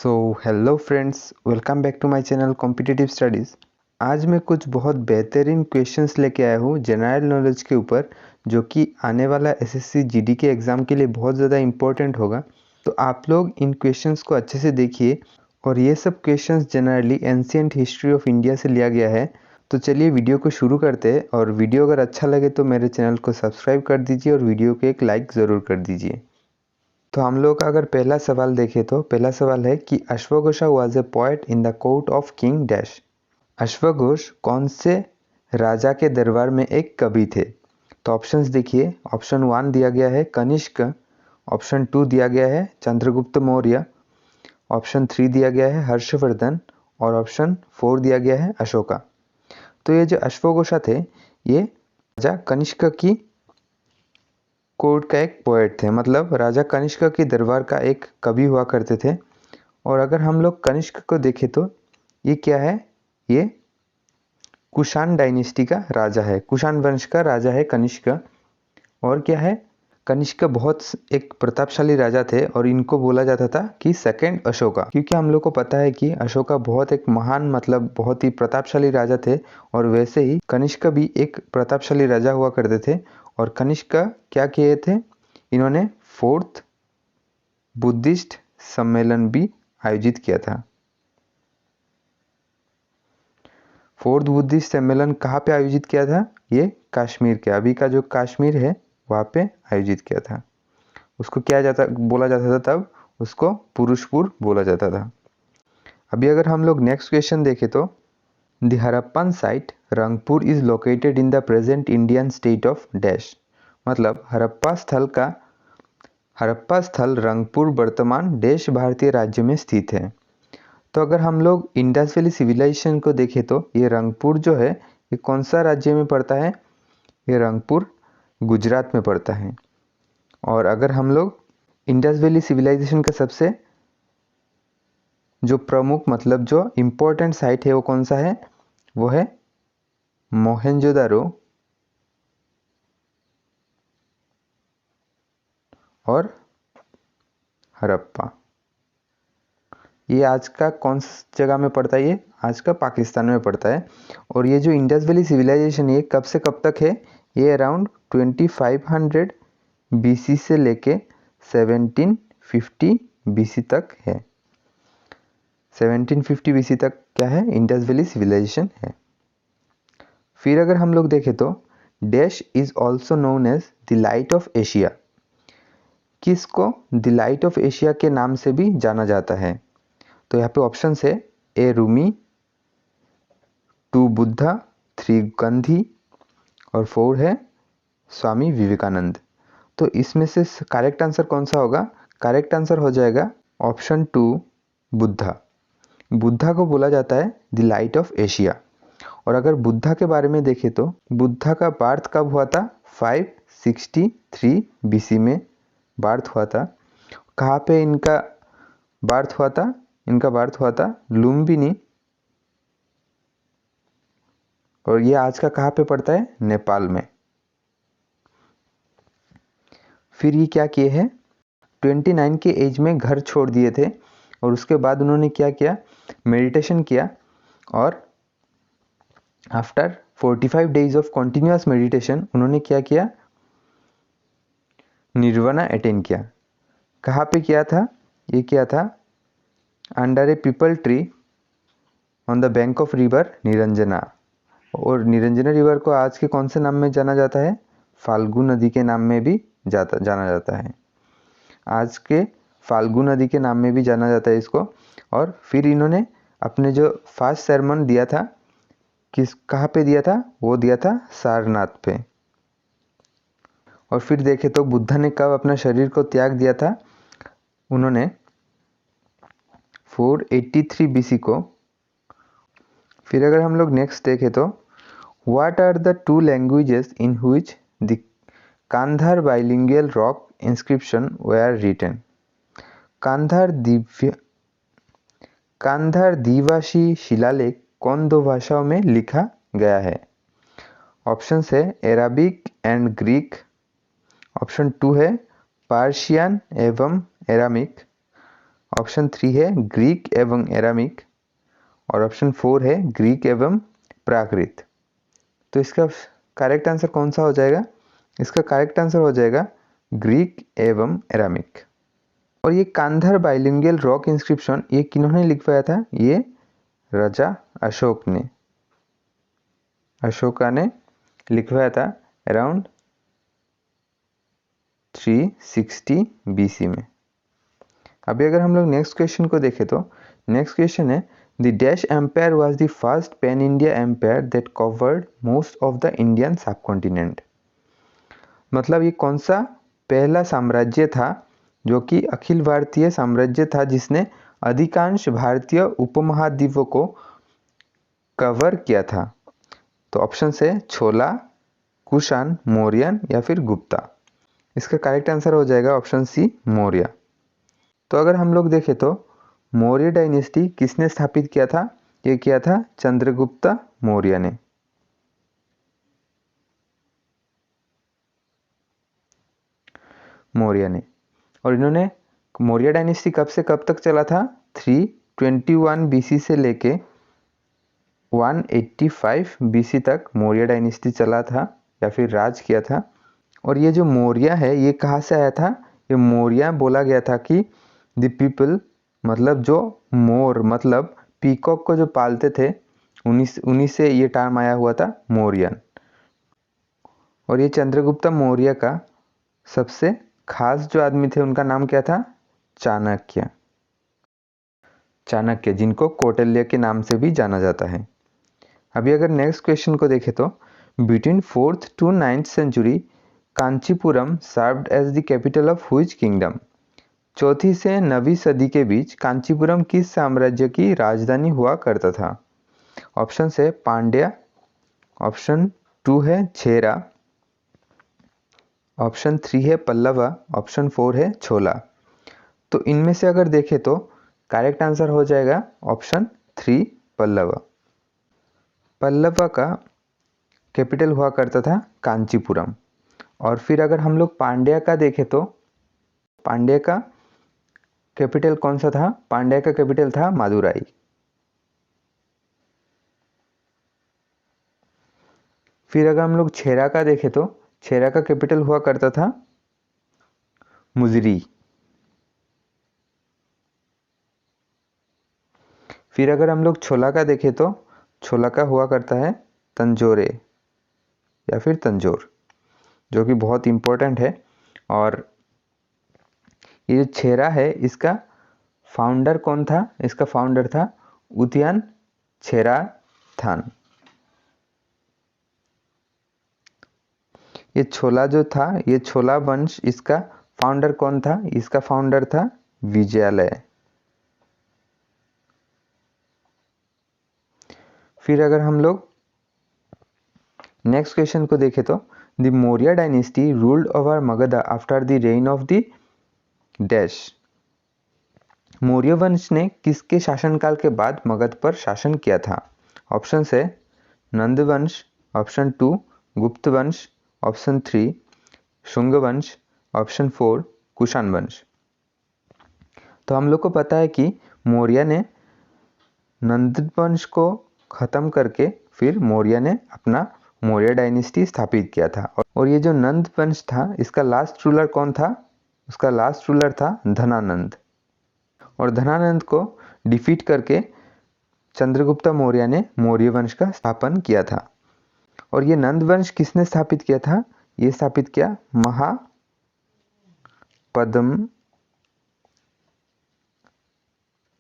So hello friends, welcome back to my channel competitive studies. आज मैं कुछ बहुत बेहतरीन क्वेश्चंस लेके आया हूँ जनरल नॉलेज के ऊपर, जो कि आने वाला एसएससी जीडी के एग्ज़ाम के लिए बहुत ज़्यादा इम्पोर्टेंट होगा। तो आप लोग इन क्वेश्चंस को अच्छे से देखिए। और ये सब questions generally ancient history of India से लिया गया है। तो चलिए वीडियो को शुरू करते हैं। और वीडियो अगर अच्छा लगे तो मेरे चैनल को सब्सक्राइब कर दीजिए और वीडियो को एक लाइक ज़रूर कर दीजिए। तो हम लोग का अगर पहला सवाल देखें तो पहला सवाल है कि अश्वघोषा was a poet in the court of king dash. अश्वघोष कौन से राजा के दरबार में एक कवि थे? तो ऑप्शंस देखिए। ऑप्शन 1 दिया गया है कनिष्क, ऑप्शन 2 दिया गया है चंद्रगुप्त मौर्य, ऑप्शन 3 दिया गया है हर्षवर्धन और ऑप्शन 4 दिया गया है अशोका। तो ये जो अश्वघोषा थे ये राजा कनिष्क की कोर्ट का एक पोएट थे, मतलब राजा कनिष्क के दरबार का एक कवि हुआ करते थे। और अगर हम लोग कनिष्क को देखें तो ये क्या है, ये कुषाण डायनेस्टी का राजा है, कुषाण वंश का राजा है कनिष्क। और क्या है, कनिष्क बहुत एक प्रतापशाली राजा थे और इनको बोला जाता था कि सेकंड अशोका, क्योंकि हम लोग को पता है कि अशोका बहुत एक महान मतलब बहुत ही प्रतापशाली राजा थे। और वैसे ही कनिष्क भी एक प्रतापशाली राजा हुआ करते थे। और कनिष्क क्या किए थे, इन्होंने 4th बुद्धिस्ट सम्मेलन भी आयोजित किया था। 4th बुद्धिस्ट सम्मेलन कहाँ पे आयोजित किया था? ये कश्मीर के, अभी का जो कश्मीर है वहाँ पे आयोजित किया था। उसको बोला जाता था तब, उसको पुरुषपुर बोला जाता था। अभी अगर हम लोग नेक्स्ट क्वेश्चन देखें तो the Harappan site Rangpur is located in the present Indian state of dash. मतलब हरप्पा स्थल रंगपुर वर्तमान देश भारतीय राज्य में स्थित है। तो अगर हम लोग इंडस वैली सिविलाइजेशन को देखें तो ये रंगपुर जो है ये कौन सा राज्य में पड़ता है? ये रंगपुर गुजरात में पड़ता है। और अगर हम लोग इंडस वैली सिविलाइजेशन का सबसे जो प्रमुख मतलब जो इम्पोर्टेंट साइट है वो कौन सा है? वो है मोहेंजोदारो और हरप्पा। ये आज का कौन सी जगह में पड़ता है? ये आज का पाकिस्तान में पड़ता है। और ये जो इंडस वैली सिविलाइजेशन ये कब से कब तक है? ये अराउंड 2500 बीसी से लेके 1750 बीसी तक है। 1750 बीसी तक क्या है? इंडस वैली सिविलाइजेशन है। फिर अगर हम लोग देखें तो dash is also known as the light of Asia. किसको द लाइट ऑफ एशिया के नाम से भी जाना जाता है? तो यहाँ पे ऑप्शन है ए रूमी, 2 बुद्धा, 3 गांधी और 4 है स्वामी विवेकानंद। तो इसमें से करेक्ट आंसर कौन सा होगा? करेक्ट आंसर हो जाएगा ऑप्शन 2 बुद्धा। बुद्धा को बोला जाता है द लाइट ऑफ एशिया। और अगर बुद्धा के बारे में देखें तो बुद्धा का बर्थ कब हुआ था? 563 बीसी में बर्थ हुआ था। कहाँ पे इनका बर्थ हुआ था? इनका बर्थ हुआ था लुम्बिनी। और ये आज का कहाँ पे पड़ता है? नेपाल में। फिर ये क्या किए हैं? 29 के एज में घर छोड़ दिए थे और उसके बाद उन्होंने क्या किया? मेडिटेशन किया। और after 45 days of continuous meditation उन्होंने क्या किया? निर्वाणा अटेन किया। कहाँ पे किया था? ये किया था under A people tree on the bank of river Niranjana. और निरंजना रिवर को आज के कौन से नाम में जाना जाता है? फाल्गु नदी के नाम में भी जाना जाता है। आज के फाल्गु नदी के नाम में भी जाना जाता है इसको। और फिर इन्होंने अपने जो फर्स्ट sermon दिया था कहाँ पे दिया था? वो दिया था सारनाथ पे। और फिर देखे तो बुद्धा ने कब अपना शरीर को त्याग दिया था? उन्होंने 483 बीसी को। फिर अगर हम लोग नेक्स्ट देखें तो what are the 2 languages in which the Kandhar bilingual rock inscription were written. Kandhar द्विभाषी शिलालेख कौन 2 भाषाओं में लिखा गया है? ऑप्शन है अराबिक एंड ग्रीक, ऑप्शन 2 है पर्शियन एवं एरामिक, ऑप्शन 3 है ग्रीक एवं एरामिक और ऑप्शन 4 है ग्रीक एवं प्राकृत। तो इसका करेक्ट आंसर कौन सा हो जाएगा? इसका करेक्ट आंसर हो जाएगा ग्रीक एवं एरामिक। और ये कांधार बाइलिंगुअल रॉक इंस्क्रिप्शन ये किन्होंने लिखवाया था? ये राजा अशोक ने, अशोका ने लिखवाया था अराउंड 360 BC में। अभी अगर हम लोग नेक्स्ट क्वेश्चन को देखें तो नेक्स्ट क्वेश्चन है the dash empire was the first pan India empire that covered most of the Indian subcontinent. मतलब ये कौन सा पहला साम्राज्य था जो कि अखिल भारतीय साम्राज्य था जिसने अधिकांश भारतीय उपमहाद्वीपों को कवर किया था? तो ऑप्शन है छोला, कुषाण, मौर्यन या फिर गुप्ता। इसका करेक्ट आंसर हो जाएगा ऑप्शन सी मौर्य। तो अगर हम लोग देखें तो मौर्य डायनेस्टी किसने स्थापित किया था? ये किया था चंद्रगुप्त मौर्य ने। मौर्य ने। और इन्होंने मौर्य डायनेस्टी कब से कब तक चला था? 321 BC से लेके 185 BC तक मौर्य डायनेस्टी चला था या फिर राज किया था। और ये जो मौर्य है ये कहाँ से आया था? ये मौर्य बोला गया था कि द पीपल मतलब जो मोर मतलब पीकॉक को जो पालते थे उन्हीं से ये टर्म आया हुआ था मौर्यन। और ये चंद्रगुप्त मौर्य का सबसे खास जो आदमी थे उनका नाम क्या था? चाणक्य। चाणक्य जिनको कौटिल्य के नाम से भी जाना जाता है। अभी अगर नेक्स्ट क्वेश्चन को देखें तो between 4th to 9th century Kanchipuram served as the capital of which kingdom. चौथी से 9वीं सदी के बीच कांचीपुरम किस साम्राज्य की राजधानी हुआ करता था? ऑप्शन है पांड्या, ऑप्शन 2 है चेरा, ऑप्शन 3 है पल्लवा, ऑप्शन 4 है छोला। तो इनमें से अगर देखें तो करेक्ट आंसर हो जाएगा ऑप्शन 3 पल्लवा। पल्लवा का कैपिटल हुआ करता था कांचीपुरम। और फिर अगर हम लोग पांड्या का देखें तो पांड्या का कैपिटल कौन सा था? पांड्या का कैपिटल था मदुराई। फिर अगर हम लोग छेरा का देखें तो छेरा का कैपिटल हुआ करता था मुजरी। फिर अगर हम लोग छोला का देखें तो छोला का हुआ करता है तंजोरे या फिर तंजोर, जो कि बहुत इम्पोर्टेंट है। और ये जो छेरा है इसका फाउंडर कौन था? इसका फाउंडर था उदयन छेराथन। ये छोला जो था ये छोला वंश इसका फाउंडर कौन था? इसका फाउंडर था विजयालय। फिर अगर हम लोग नेक्स्ट क्वेश्चन को देखें तो the Maurya dynasty ruled over Magadh after the rain of the dash. Maurya वंश ने किसके शासनकाल के बाद मगध पर शासन किया था? ऑप्शन है नंद वंश, ऑप्शन 2 गुप्त वंश, ऑप्शन 3 शुंग वंश, ऑप्शन 4 कुषाण वंश। तो हम लोग को पता है कि मौर्य ने नंद वंश को खत्म करके फिर मौर्य ने अपना मौर्य डायनेस्टी स्थापित किया था। और ये जो नंद वंश था इसका लास्ट रूलर कौन था? उसका लास्ट रूलर था धनानंद। और धनानंद को डिफीट करके चंद्रगुप्त मौर्य ने मौर्य वंश का स्थापन किया था। और ये नंद वंश किसने स्थापित किया था? ये स्थापित किया महापद्म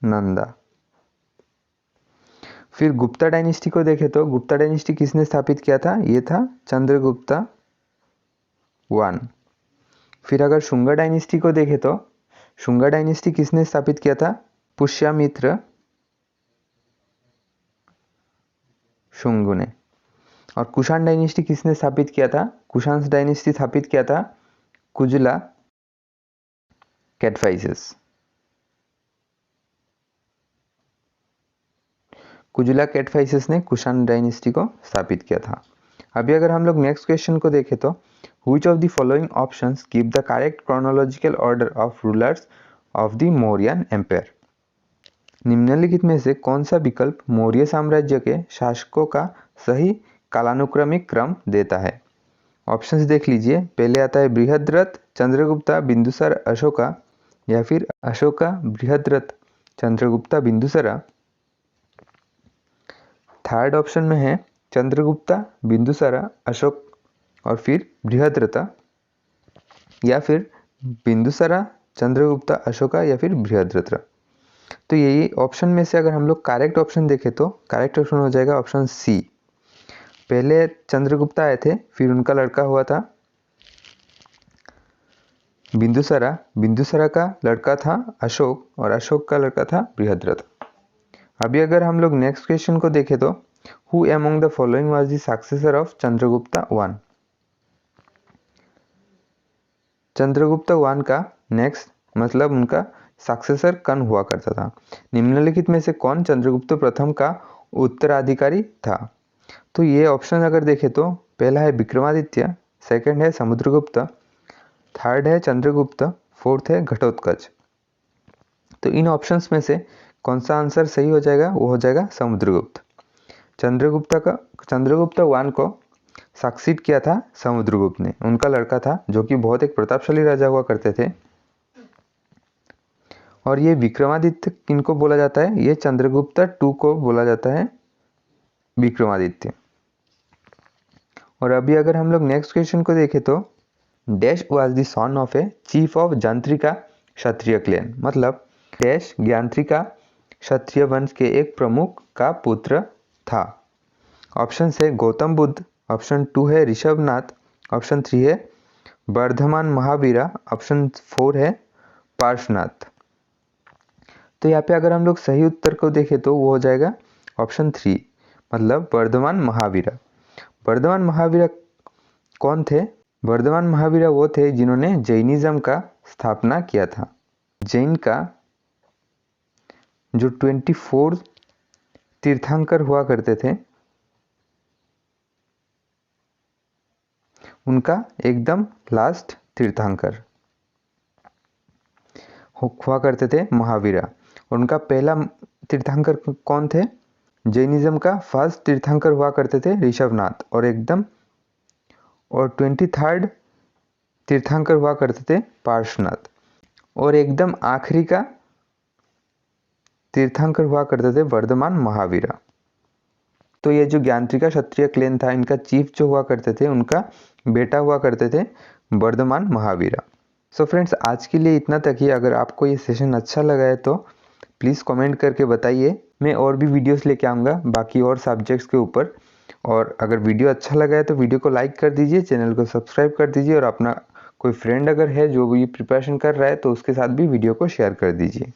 नंदा। फिर गुप्ता डायनेस्टी को देखें तो गुप्ता डायनेस्टी किसने स्थापित किया था? ये था चंद्रगुप्ता 1। फिर अगर शुंग डायनेस्टी को देखें तो शुंग डायनेस्टी किसने स्थापित किया था? पुष्यमित्र शुंग ने। और कुषाण डायनेस्टी किसने स्थापित किया था? कुषाण डायनेस्टी स्थापित किया था कुजुला कैडफाइसेस। कुजुला कैडफाइसेस ने कुषाण डायनेस्टी को स्थापित किया था। अभी अगर हम लोग नेक्स्ट क्वेश्चन को देखें तो which of the following options give the correct chronological order of rulers of the Mauryan empire. निम्नलिखित में से कौन सा विकल्प मौर्य साम्राज्य के शासकों का सही कालानुक्रमिक क्रम देता है? ऑप्शंस देख लीजिए। पहले आता है बृहद्रथ, चंद्रगुप्ता, बिंदुसार, अशोका, या फिर अशोका, बृहद्रथ, चंद्रगुप्ता, बिंदुसारा। थर्ड ऑप्शन में है चंद्रगुप्ता, बिंदुसारा, अशोक और फिर बृहद्रथ, या फिर बिंदुसारा, चंद्रगुप्ता, अशोका या फिर बृहद्रथ। तो यही ऑप्शन में से अगर हम लोग करेक्ट ऑप्शन देखें तो करेक्ट ऑप्शन हो जाएगा ऑप्शन सी। पहले चंद्रगुप्ता आए थे, फिर उनका लड़का हुआ था बिंदुसारा, बिंदुसारा का लड़का था अशोक और अशोक का लड़का था बृहद्रथ। अभी अगर हम लोग नेक्स्ट क्वेश्चन को देखें तो who among the following was the successor of Chandragupta one? Chandragupta one का नेक्स्ट मतलब उनका सक्सेसर कौन हुआ करता था? निम्नलिखित में से कौन चंद्रगुप्त प्रथम का उत्तराधिकारी था? तो ये ऑप्शन अगर देखें तो पहला है विक्रमादित्य, सेकंड है समुद्रगुप्त, थर्ड है चंद्रगुप्त, फोर्थ है घटोत्कच। तो इन ऑप्शंस में से कौन सा आंसर सही हो जाएगा? वो हो जाएगा समुद्रगुप्त। चंद्रगुप्त वन को सक्सीड किया था समुद्रगुप्त ने, उनका लड़का था जो कि बहुत एक प्रतापशाली राजा हुआ करते थे। और ये विक्रमादित्य किनको बोला जाता है? ये चंद्रगुप्त टू को बोला जाता है विक्रमादित्य। और अभी अगर हम लोग नेक्स्ट क्वेश्चन को देखें तो dash was the son of a chief of Jnatrika Kshatriya clan, मतलब डैश ज्ञात्रिका क्षत्रिय वंश के एक प्रमुख का पुत्र था। ऑप्शन है गौतम बुद्ध, ऑप्शन 2 है ऋषभनाथ, ऑप्शन 3 है वर्धमान महावीरा, ऑप्शन 4 है पार्श्वनाथ। तो यहाँ पे अगर हम लोग सही उत्तर को देखें तो वो हो जाएगा ऑप्शन 3, मतलब वर्धमान महावीरा। वर्धमान महावीरा कौन थे? वर्धमान महावीरा वो थे जिन्होंने जैनिज्म का स्थापना किया था। जैन का जो 24 तीर्थंकर हुआ करते थे उनका एकदम लास्ट तीर्थंकर हुआ करते थे महावीरा। उनका पहला तीर्थंकर कौन थे? जैनिज्म का फर्स्ट तीर्थंकर हुआ करते थे ऋषभनाथ, और 23rd तीर्थंकर हुआ करते थे पार्श्वनाथ, और एकदम आखिरी का तीर्थंकर हुआ करते थे वर्धमान महावीरा। तो ये जो ज्ञात्रिका क्षत्रिय क्लैन था, इनका चीफ जो हुआ करते थे उनका बेटा हुआ करते थे वर्धमान महावीरा। सो फ्रेंड्स, आज के लिए इतना तक ही। अगर आपको ये सेशन अच्छा लगा है तो प्लीज़ कमेंट करके बताइए। मैं और भी वीडियोस लेके आऊँगा बाकी और सब्जेक्ट्स के ऊपर। और अगर वीडियो अच्छा लगा है तो वीडियो को लाइक कर दीजिए, चैनल को सब्सक्राइब कर दीजिए, और अपना कोई फ्रेंड अगर है जो भी प्रिपरेशन कर रहा है तो उसके साथ भी वीडियो को शेयर कर दीजिए।